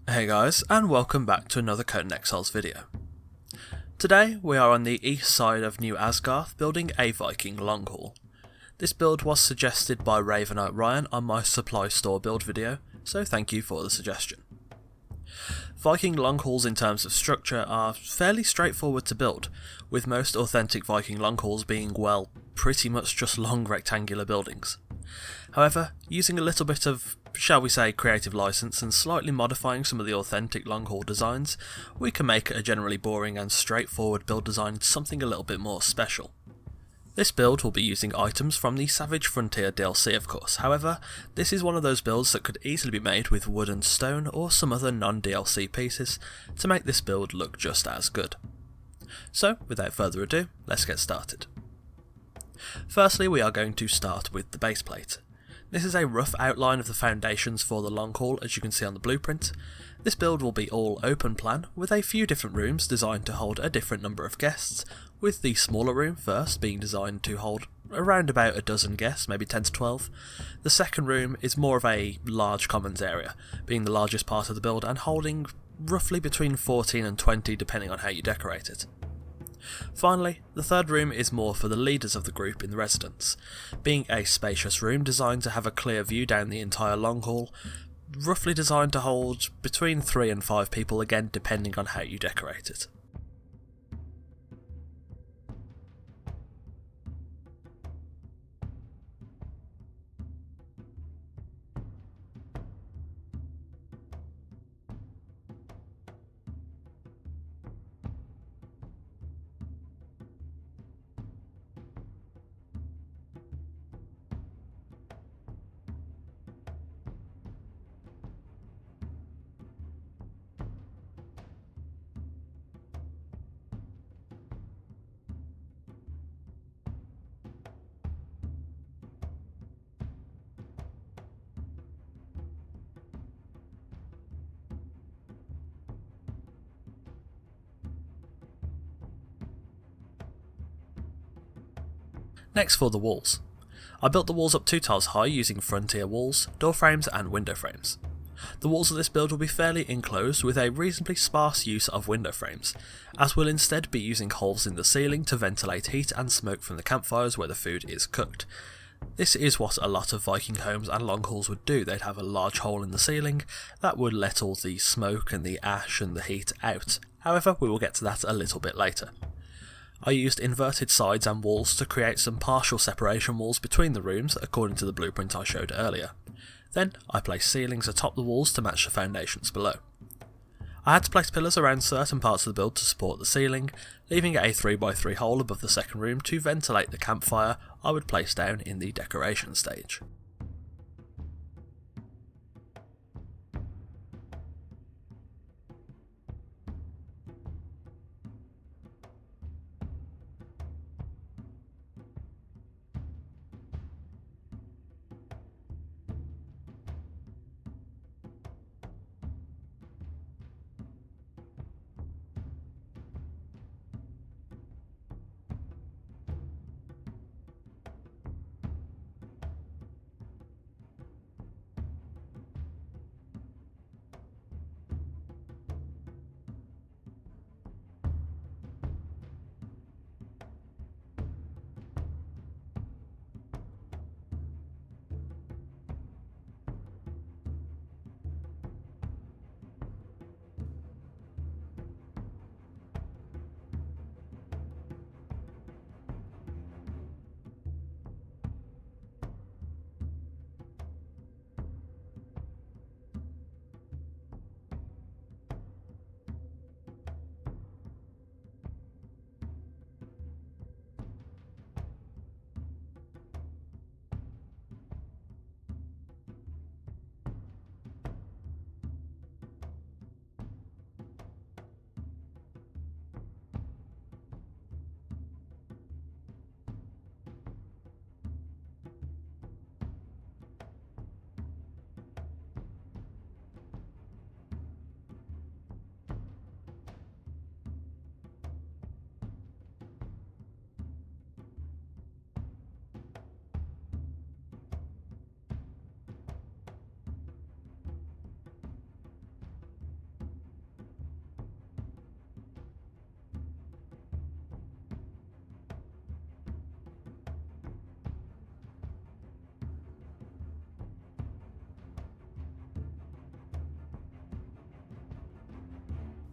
Hey guys, and welcome back to another Conan Exiles video. Today we are on the east side of New Asgarth building a Viking Longhall. This build was suggested by Ravenite Ryan on my supply store build video, so thank you for the suggestion. Viking Longhalls in terms of structure are fairly straightforward to build, with most authentic Viking Longhalls being, well, pretty much just long rectangular buildings. However, using a little bit of, shall we say, creative license and slightly modifying some of the authentic Longhall designs, we can make a generally boring and straightforward build design something a little bit more special. This build will be using items from the Savage Frontier DLC of course, however, this is one of those builds that could easily be made with wood and stone or some other non-DLC pieces to make this build look just as good. So, without further ado, let's get started. Firstly, we are going to start with the base plate. This is a rough outline of the foundations for the Longhall as you can see on the blueprint. This build will be all open plan, with a few different rooms designed to hold a different number of guests, with the smaller room first being designed to hold around about a dozen guests, maybe 10 to 12. The second room is more of a large commons area, being the largest part of the build and holding roughly between 14 and 20 depending on how you decorate it. Finally, the third room is more for the leaders of the group in the residence, being a spacious room designed to have a clear view down the entire Longhall, roughly designed to hold between 3 and 5 people again depending on how you decorate it. Next for the walls. I built the walls up 2 tiles high using frontier walls, door frames and window frames. The walls of this build will be fairly enclosed with a reasonably sparse use of window frames, as we'll instead be using holes in the ceiling to ventilate heat and smoke from the campfires where the food is cooked. This is what a lot of Viking homes and Longhalls would do. They'd have a large hole in the ceiling that would let all the smoke and the ash and the heat out. However, we will get to that a little bit later. I used inverted sides and walls to create some partial separation walls between the rooms according to the blueprint I showed earlier. Then I placed ceilings atop the walls to match the foundations below. I had to place pillars around certain parts of the build to support the ceiling, leaving a 3x3 hole above the second room to ventilate the campfire I would place down in the decoration stage.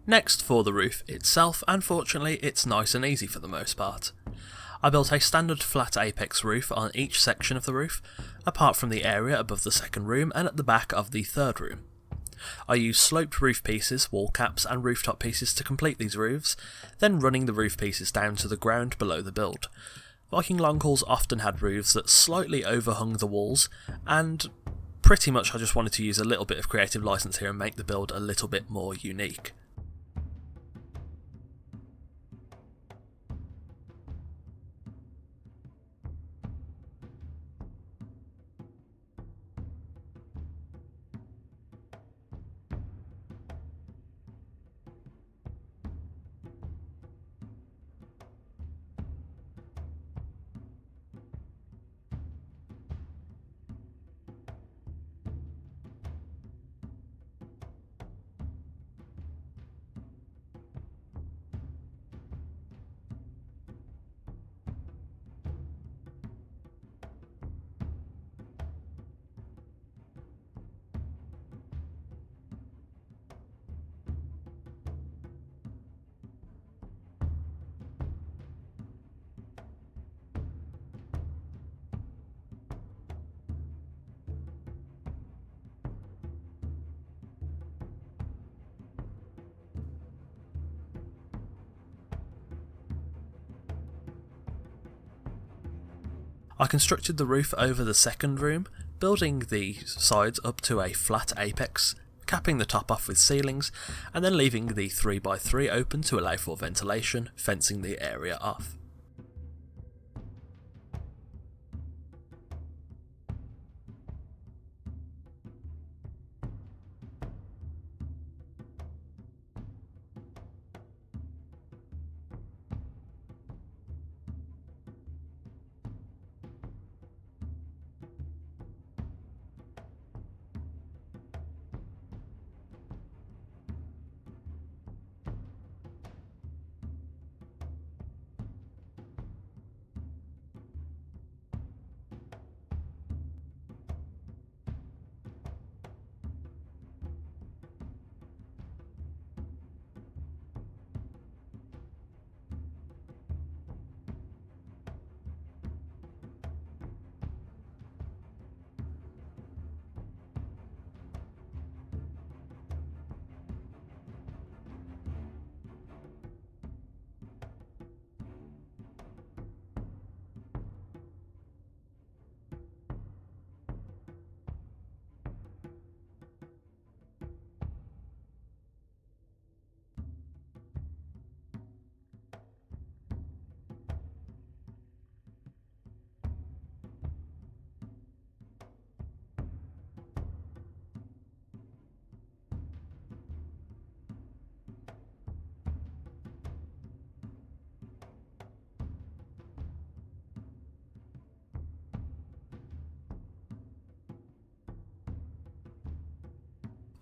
Next for the roof itself, and fortunately it's nice and easy for the most part. I built a standard flat apex roof on each section of the roof, apart from the area above the second room and at the back of the third room. I used sloped roof pieces, wall caps and rooftop pieces to complete these roofs, then running the roof pieces down to the ground below the build. Viking Longhalls often had roofs that slightly overhung the walls, and pretty much I just wanted to use a little bit of creative license here and make the build a little bit more unique. I constructed the roof over the second room, building the sides up to a flat apex, capping the top off with ceilings, and then leaving the 3x3 open to allow for ventilation, fencing the area off.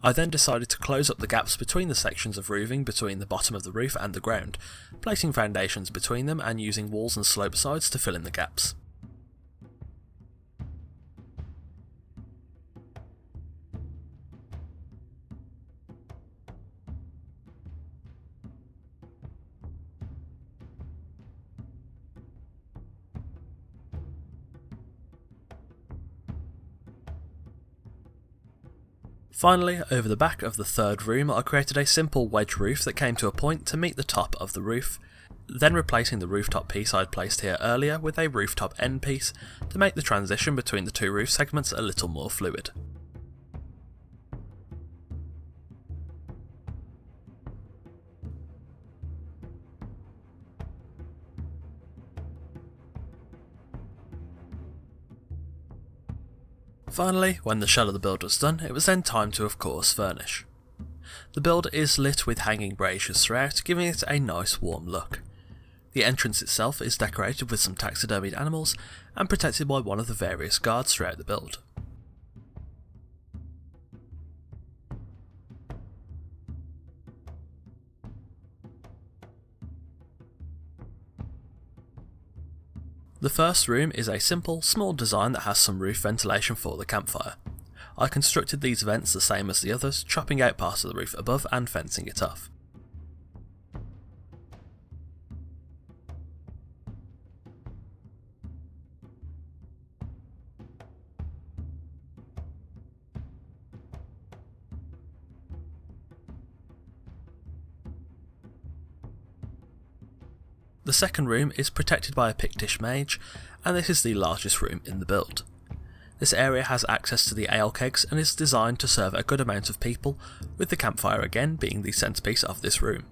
I then decided to close up the gaps between the sections of roofing between the bottom of the roof and the ground, placing foundations between them and using walls and slope sides to fill in the gaps. Finally, over the back of the third room I created a simple wedge roof that came to a point to meet the top of the roof, then replacing the rooftop piece I'd placed here earlier with a rooftop end piece to make the transition between the two roof segments a little more fluid. Finally, when the shell of the build was done, it was then time to of course furnish. The build is lit with hanging braziers throughout, giving it a nice warm look. The entrance itself is decorated with some taxidermied animals and protected by one of the various guards throughout the build. The first room is a simple, small design that has some roof ventilation for the campfire. I constructed these vents the same as the others, chopping out part of the roof above and fencing it off. The second room is protected by a Pictish mage, and this is the largest room in the build. This area has access to the ale kegs and is designed to serve a good amount of people, with the campfire again being the centrepiece of this room.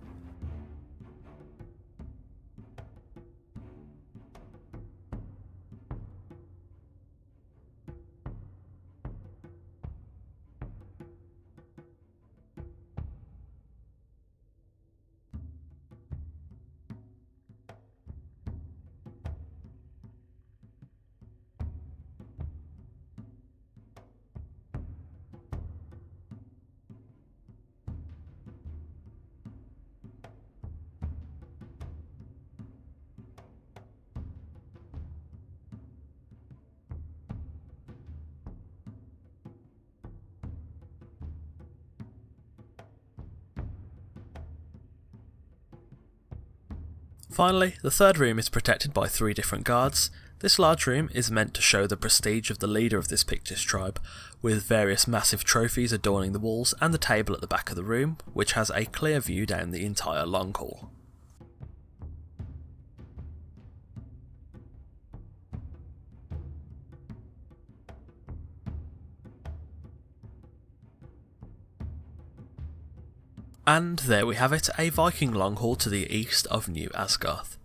Finally, the third room is protected by 3 different guards. This large room is meant to show the prestige of the leader of this Pictish tribe, with various massive trophies adorning the walls and the table at the back of the room, which has a clear view down the entire Longhall. And there we have it, a Viking Longhall to the east of New Asgarth.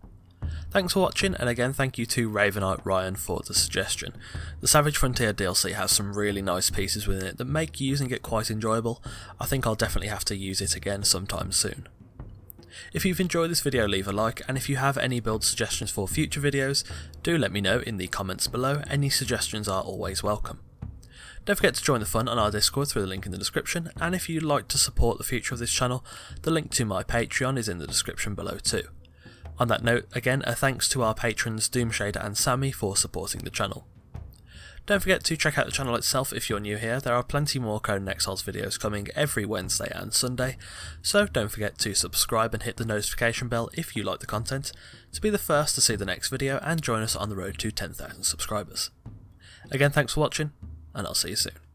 Thanks for watching, and again thank you to Ravenite Ryan for the suggestion. The Savage Frontier DLC has some really nice pieces within it that make using it quite enjoyable. I think I'll definitely have to use it again sometime soon. If you've enjoyed this video, leave a like, and if you have any build suggestions for future videos, do let me know in the comments below. Any suggestions are always welcome. Don't forget to join the fun on our Discord through the link in the description, and if you'd like to support the future of this channel, the link to my Patreon is in the description below too. On that note, again a thanks to our patrons Doomshader and Sammy for supporting the channel. Don't forget to check out the channel itself if you're new here. There are plenty more Conan Exiles videos coming every Wednesday and Sunday, so don't forget to subscribe and hit the notification bell if you like the content, to be the first to see the next video and join us on the road to 10,000 subscribers. Again, thanks for watching, and I'll see you soon.